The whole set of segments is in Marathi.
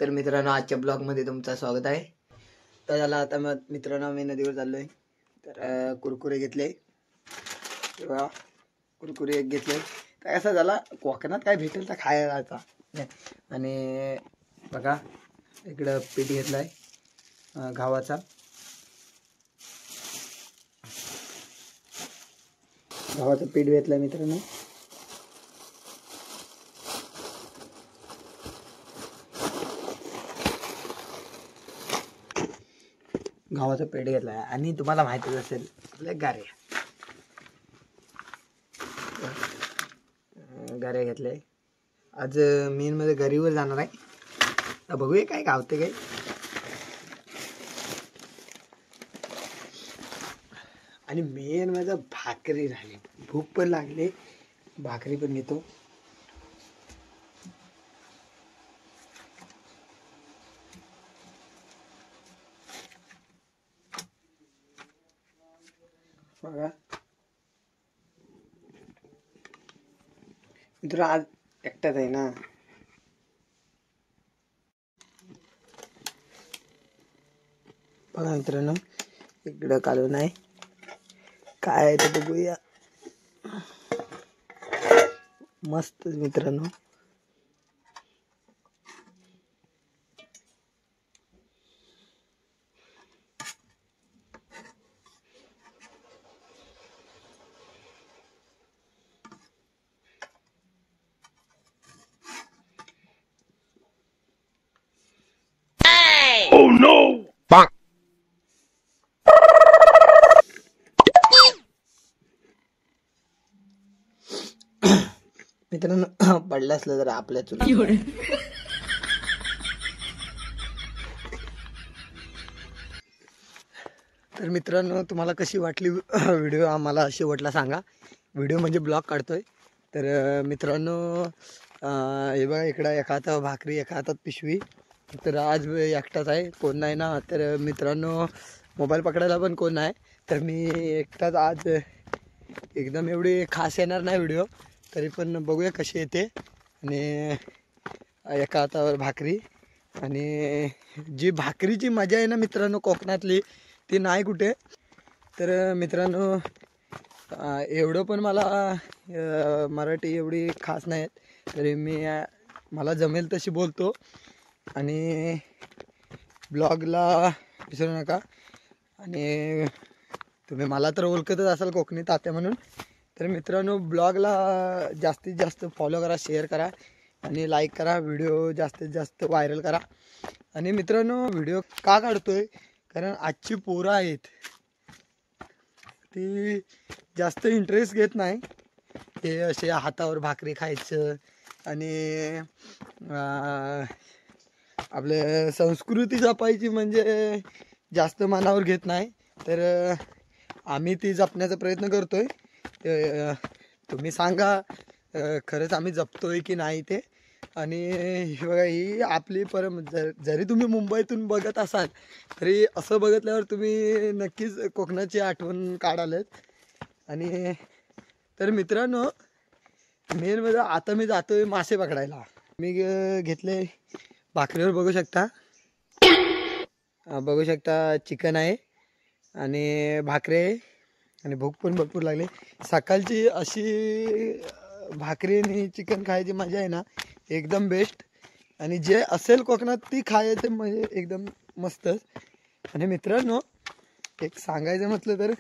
तर मित्रांनो, आजच्या ब्लॉगमध्ये तुमचं स्वागत आहे. तर झाला आता मग मित्रांनो, मी नदीवर चाललोय. तर कुरकुरे घेतले किंवा कुरकुरे एक घेतले. काय असं झाला, कोकणात काय भेटेल तर खायला आता. आणि बघा इकडं पीठ घेतलाय गव्हाचं पीठ घेतलंय मित्रांनो. गव्हाचं पीठ घेतलाय आणि तुम्हाला माहितीच असेल आपल्या गाऱ्या घेतले. आज मेन मध्ये घरीवर जाणार आहे. तर बघूया काय गावते काय. आणि मेन माझं भाकरी राहिली, भूक पण लागली, भाकरी पण घेतो. बघा मित्र, आज एकटाच आहे ना. बघा मित्रांनो, इकडं कालवण आहे. काय आहे ते बघूया. मस्त मित्रांनो. Oh no! Bonk. मित्रांनो, पडलं असलं तर आपल्या चुली. तर मित्रांनो, तुम्हाला कशी वाटली व्हिडिओ आम्हाला शेवटला सांगा. व्हिडिओ म्हणजे ब्लॉग काढतोय. तर मित्रांनो, हे बघा इकडं एका हातात भाकरी एका हातात पिशवी. तर आज एकटाच आहे, कोण नाही ना. तर मित्रांनो, मोबाईल पकडायला पण कोण नाही. तर मी एकटाच आज. एकदम एवढी खास येणार नाही व्हिडिओ, तरी पण बघूया कशी येते. आणि एका हातावर भाकरी. आणि जी भाकरीची मजा आहे ना मित्रांनो कोकणातली, ती नाही कुठे. तर मित्रांनो, एवढं पण मला मराठी एवढी खास नाही, तरी मला जमेल तशी बोलतो. आणि ब्लॉगला विसरू नका. आणि तुम्ही मला तर ओळखतच असाल कोकणी तात्या म्हणून. तर मित्रांनो, ब्लॉगला जास्तीत जास्त फॉलो करा, शेअर करा आणि लाईक करा. व्हिडिओ जास्तीत जास्त व्हायरल करा. आणि मित्रांनो, व्हिडिओ का काढतोय, कारण आजची पोरं आहेत ती जास्त इंटरेस्ट घेत नाही. ते असे हातावर भाकरी खायचं आणि आपले संस्कृती जपायची म्हणजे जास्त मनावर घेत नाही. तर आम्ही ती जपण्याचा प्रयत्न करतोय. तुम्ही सांगा खरंच आम्ही जपतोय की नाही ते. आणि बघा, ही आपली जरी तुम्ही मुंबईतून बघत असाल तरी असं बघितल्यावर तुम्ही नक्कीच कोकणाची आठवण काढालच. आणि तर मित्रांनो, मेन म्हणजे आता मी जातोय मासे पकडायला. मी घेतले भाकरीवर बघू शकता चिकन आहे आणि भाकरी आहे. आणि भूक पण भरपूर लागली. सकाळची अशी भाकरी आणि चिकन खायची मजा आहे ना, एकदम बेस्ट. आणि जे असेल कोकणात ती खायचं म्हणजे एकदम मस्तच. आणि मित्रांनो, एक सांगायचं म्हटलं तर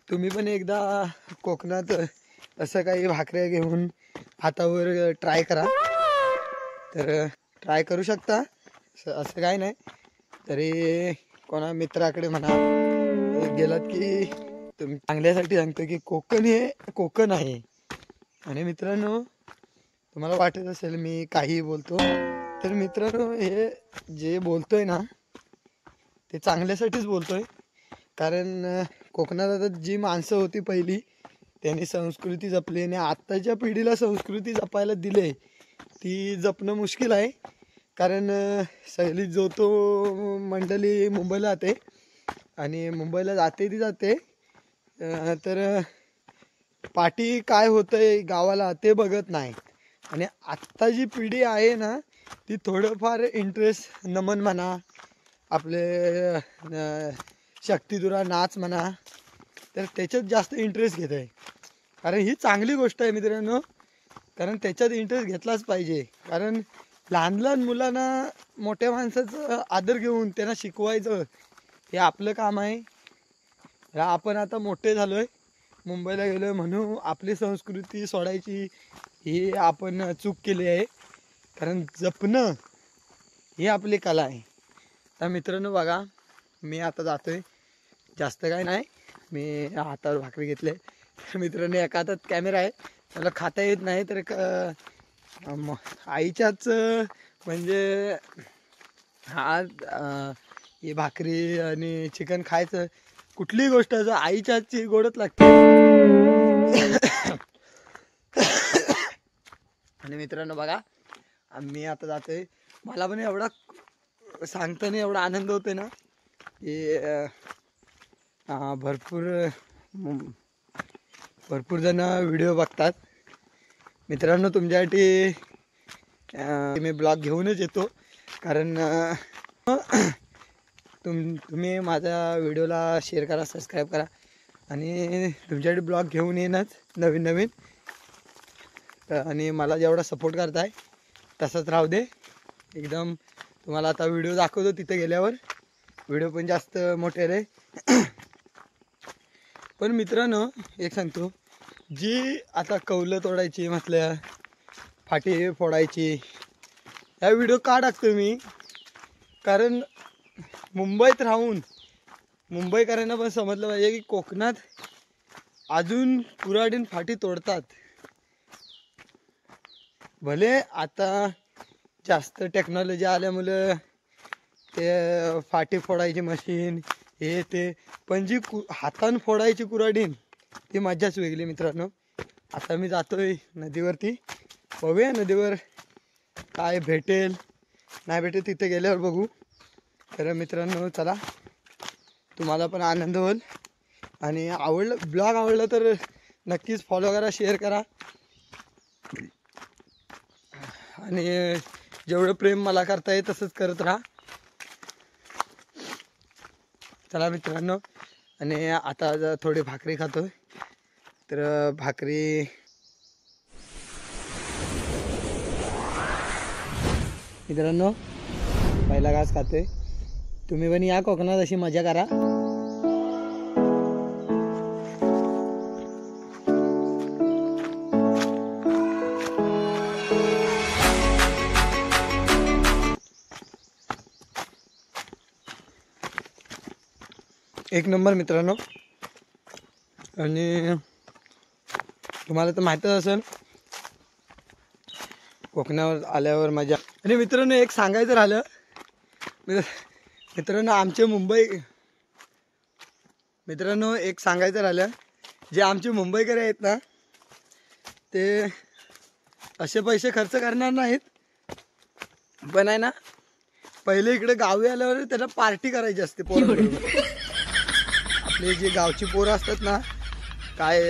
तुम्ही पण एकदा कोकणात असं काही भाकऱ्या घेऊन हातावर ट्राय करा. तर ट्राय करू शकता, असं काही नाही. तरी कोणा मित्राकडे म्हणा गेलात की तुम्ही चांगल्यासाठी सांगतो की कोकण हे कोकण आहे. आणि मित्रांनो, तुम्हाला वाटत असेल मी काही बोलतो, तर मित्रांनो हे जे बोलतोय ना ते चांगल्यासाठीच बोलतोय. कारण कोकणात आता जी माणसं होती पहिली, त्यांनी संस्कृती जपली. आणि आत्ताच्या पिढीला संस्कृती जपायला दिले, ती जपणं मुश्किल आहे. कारण सगळी जो तो मंडळी मुंबईला जाते आणि मुंबईला जाते तर पाठी काय होतंय गावाला ते बघत नाही. आणि आत्ता जी पिढी आहे ना, ती थोडंफार इंटरेस्ट नमन म्हणा, आपले शक्तिधुरा नाच म्हणा, तर त्याच्यात जास्त इंटरेस्ट घेत आहे. कारण ही चांगली गोष्ट आहे मित्रांनो, कारण त्याच्यात इंटरेस्ट घेतलाच पाहिजे. कारण लहान लहान मुलांना मोठ्या माणसाचं आदर घेऊन त्यांना शिकवायचं हे आपलं काम आहे. आपण आता मोठे झालो आहे, मुंबईला गेलो आहे म्हणून आपली संस्कृती सोडायची ही आपण चूक केली आहे. कारण जपणं ही आपली कला आहे. तर मित्रांनो बघा, मी आता जातो आहे, जास्त काय नाही, मी हातावर भाकरी घेतले. मित्रांनो एका हातात कॅमेरा आहे, मला खाता येत नाही, तर आईच्याच म्हणजे ही भाकरी आणि चिकन खायचं, कुठलीही गोष्ट असं आईच्या हातची गोडच लागते. आणि मित्रांनो बघा, मी आता जातोय, मला पण एवढा सांगताना एवढा आनंद होतोय ना की भरपूर जण व्हिडिओ बघतात. मित्रांनो तुमच्यासाठी मी ब्लॉग घेऊनच येतो, कारण तुम्ही माझ्या व्हिडिओला शेअर करा, सबस्क्राईब करा, आणि तुमच्यासाठी ब्लॉग घेऊन येणंच नवीन नवीन. आणि मला जेवढा सपोर्ट करताय तसंच राहू दे एकदम. तुम्हाला आता व्हिडिओ दाखवतो, तिथे गेल्यावर व्हिडिओ पण जास्त मोठे रे. पण मित्रांनो एक सांगतो, जी आता कौलं तोडायची म्हटलं, फाटी फोडायची, ह्या व्हिडिओ का टाकतो मी, कारण मुंबईत राहून मुंबईकरांना पण समजलं पाहिजे की कोकणात अजून कुऱ्हाडीन फाटी तोडतात. भले आता जास्त टेक्नॉलॉजी आल्यामुळे ते फाटी फोडायची मशीन हे ते, पण जी हातानं फोडायची कुऱ्हाडीन ती मजाच वेगळी मित्रांनो. आता मी जातोय नदीवरती, बघूया नदीवर काय भेटेल नाही भेटेल, तिथे गेल्यावर बघू. तर मित्रांनो चला, तुम्हाला पण आनंद होईल. आणि ब्लॉग आवडलं तर नक्कीच फॉलो करा, शेअर करा, आणि जेवढं प्रेम मला करता येईल तसंच करत राहा. चला मित्रांनो, आणि आता थोडी भाकरी खातोय, तर भाकरी मित्रांनो पहिला घास खातोय. तुम्ही पण या कोकणात अशी मजा करा. एक नंबर मित्रांनो. आणि तुम्हाला तर माहीतच असेल कोकणावर आल्यावर मजा. आणि मित्रांनो एक सांगायचं राहिलं, मित्रांनो एक सांगायचं राहिलं, जे आमचे मुंबईकर आहेत ना ते असे पैसे खर्च करणार नाहीत, पण आहे ना पहिले इकडे गावी आल्यावर त्यांना पार्टी करायची असते पोरांबरोबर. आपले जे गावची पोरं असतात ना, काय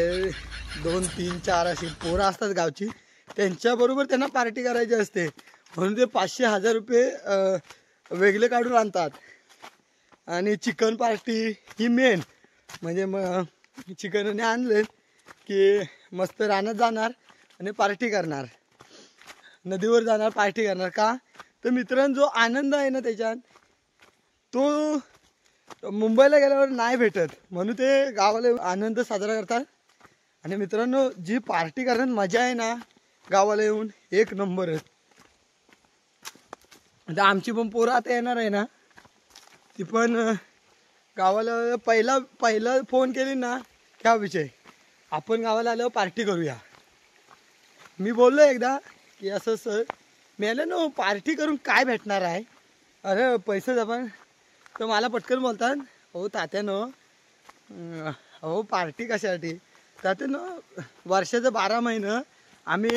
2, 3, 4 अशी पोरं असतात गावची, त्यांच्याबरोबर त्यांना पार्टी करायची असते. म्हणून ते 500-1000 रुपये वेगळे काढून आणतात. आणि चिकन पार्टी ही मेन, म्हणजे मग चिकनने आणले की मस्त रानात जाणार आणि पार्टी करणार, नदीवर जाणार पार्टी करणार. का तर मित्रांनो जो आनंद आहे ना त्याच्यात, तो मुंबईला गेल्यावर नाही भेटत, म्हणून ते गावाला आनंद साजरा करतात. आणि मित्रांनो जी पार्टी करण्यात मजा आहे ना गावाला येऊन, एक नंबर आहे. आता आमची पण पोरं आता येणार आहे ना, ती पण गावाला पहिला फोन केली ना क्या विषय, आपण गावाला आल्यावर पार्टी करूया. मी बोललो एकदा की असं सर मी आलं ना, पार्टी करून काय भेटणार आहे, अरे पैसे जमा. तर मला पटकन बोलतात, हो तात्यानो हो पार्टी कशासाठी, तात्यानो वर्षाचं 12 महिने आम्ही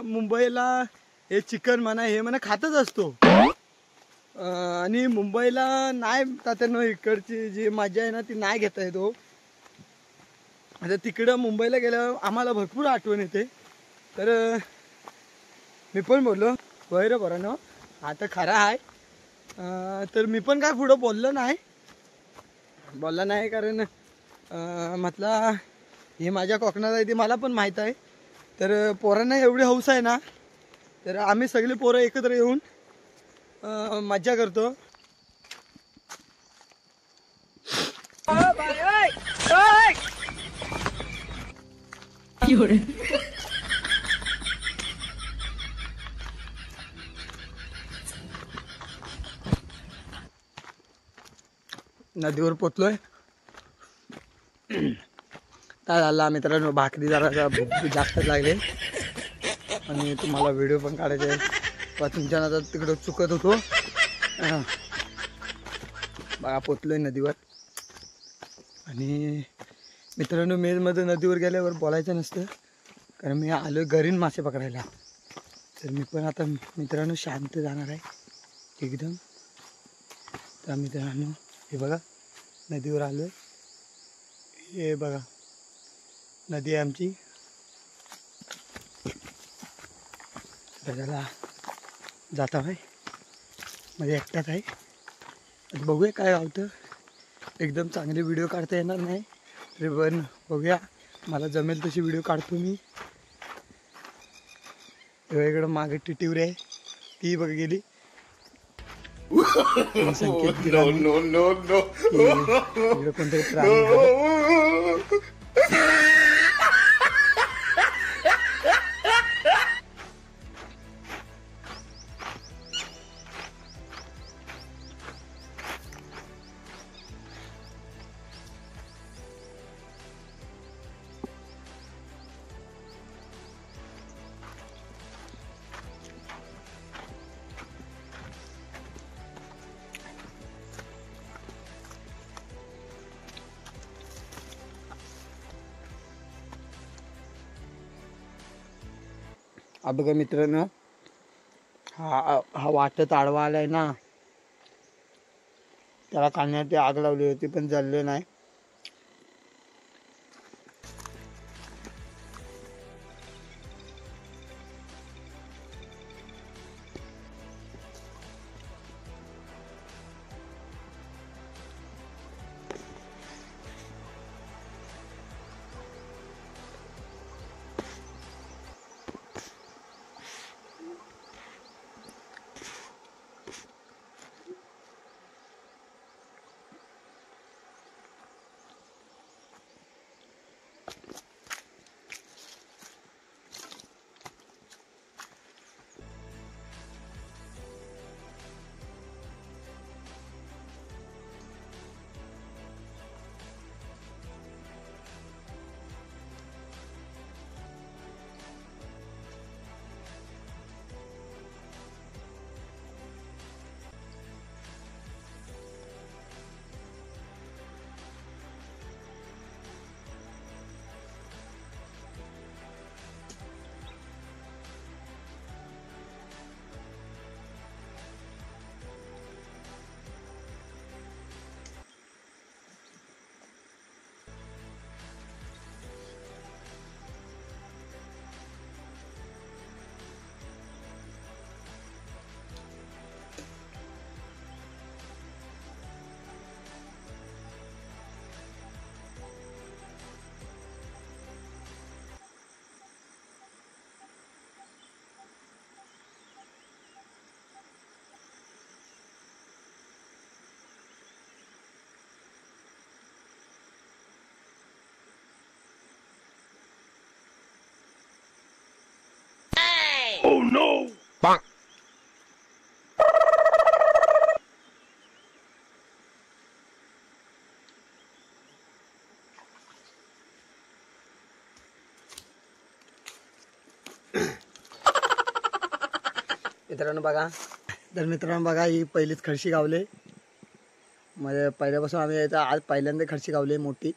मुंबईला हे चिकन म्हणा हे म्हणा खातच असतो. आणि मुंबईला नाही तात्यानो इकडची जी मजा आहे ना ती नाही घेता येतो. आता तिकडं मुंबईला गेल्यावर आम्हाला भरपूर आठवण येते. तर मी पण बोललो वैर बरं ना, हा तर खरा आहे. तर मी पण काय पुढं बोललो नाही कारण म्हटलं हे माझ्या कोकणात आहे ते मला पण माहीत आहे. तर पोरांना एवढी हौस आहे ना, तर आम्ही सगळे पोरं एकत्र येऊन मज्जा करतो. नदीवर पोचलोय. काय झालं मित्रांनो, भाकरी जरा जास्त लागले आणि तुम्हाला व्हिडिओ पण काढायचे पण तुमच्या नादात तिकडं चुकत होतो. बघा पोचलोय नदीवर. आणि मित्रांनो, मेजमध्ये नदीवर गेल्यावर बोलायचं नसतं कारण मी आलोय घरीन मासे पकडायला. तर मी पण आता मित्रांनो शांत जाणार आहे एकदम. तर मित्रांनो हे बघा नदीवर आलोय. हे बघा नदी आहे आमची. त्याला जाता आहे म्हणजे एकटाच आहे. बघूया काय गावतं. एकदम चांगले व्हिडिओ काढता येणार नाही तरी पण बघूया, मला जमेल तशी व्हिडिओ काढतो मी. इकडं मागे टिटिवरी आहे ती बघ गेली. संकेत कोणतरी प्राणी. हा बघा मित्रांनो, हा वाटत आडवा आलाय ना, त्याला काढण्याची आग लावली होती पण जळले नाही. Oh no! Bonk. मित्रांनो बघा ही पहिलीच खडशी गावले. म्हणजे पहिल्यापासून आम्ही यायचं, आज पहिल्यांदा खडशी गावली मोठी.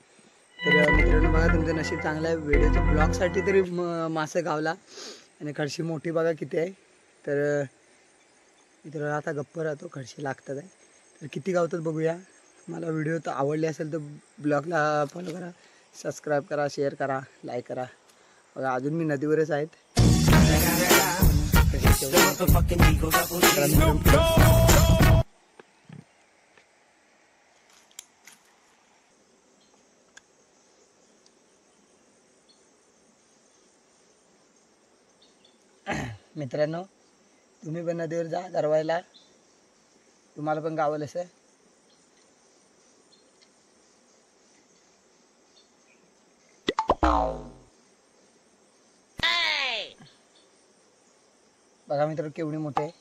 तर मित्रांनो बघा तुमचं नशीब चांगलं आहे, व्हिडिओच्या ब्लॉगसाठी तरी मासे गावला. आणि खडशी मोठी बघा किती आहे. तर मित्रांनो आता गप्प राहतो, खडशी लागतात आहे. तर किती गावतात बघूया. मला व्हिडिओ तर आवडले असेल तर ब्लॉगला फॉलो करा, सबस्क्राईब करा, शेअर करा, लाईक करा. बघा अजून मी नदीवरच आहेत. मित्रांनो, तुम्ही पण नदीवर जा गरवायला, तुम्हाला पण गावल असं. बघा मित्रांनो केवढी मोठे आहे.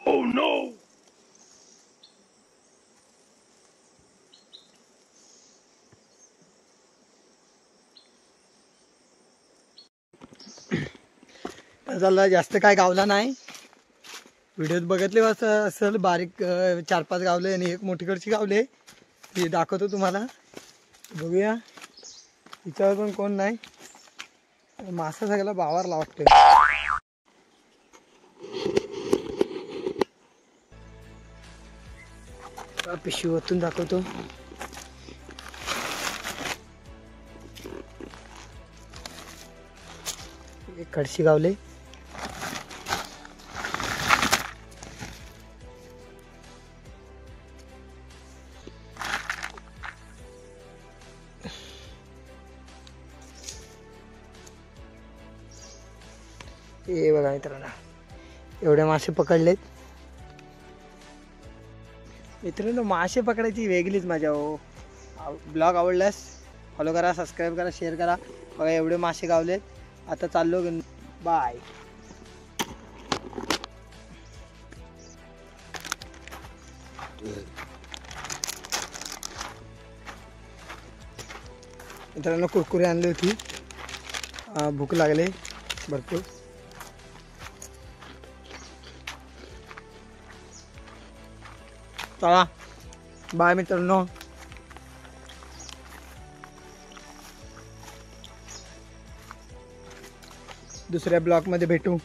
Oh no! झाला जास्त काय गावला नाही. व्हिडिओत बघितले असेल बारीक 4-5 गावले आणि एक मोठीकडची गावले. ती दाखवतो तुम्हाला. बघूया तिच्यावर पण कोण नाही. मासा सगळ्याला बावारला वाटतं. पिशवी ओतून दाखवतो. एक कडशी गावले. हे बघा मित्रांनो एवढे मासे पकडलेत. मित्रांनो मासे पकडायची वेगळीच मजा हो. ब्लॉग आवडल्यास फॉलो करा, सबस्क्राईब करा, शेअर करा. बघा एवढे मासे गावलेत. आता चाललो. बाय. मित्रांनो कुरकुरे आणली होती. भूक लागले भरपूर. चला बाय मित्रांनो. दुसऱ्या ब्लॉगमध्ये भेटू.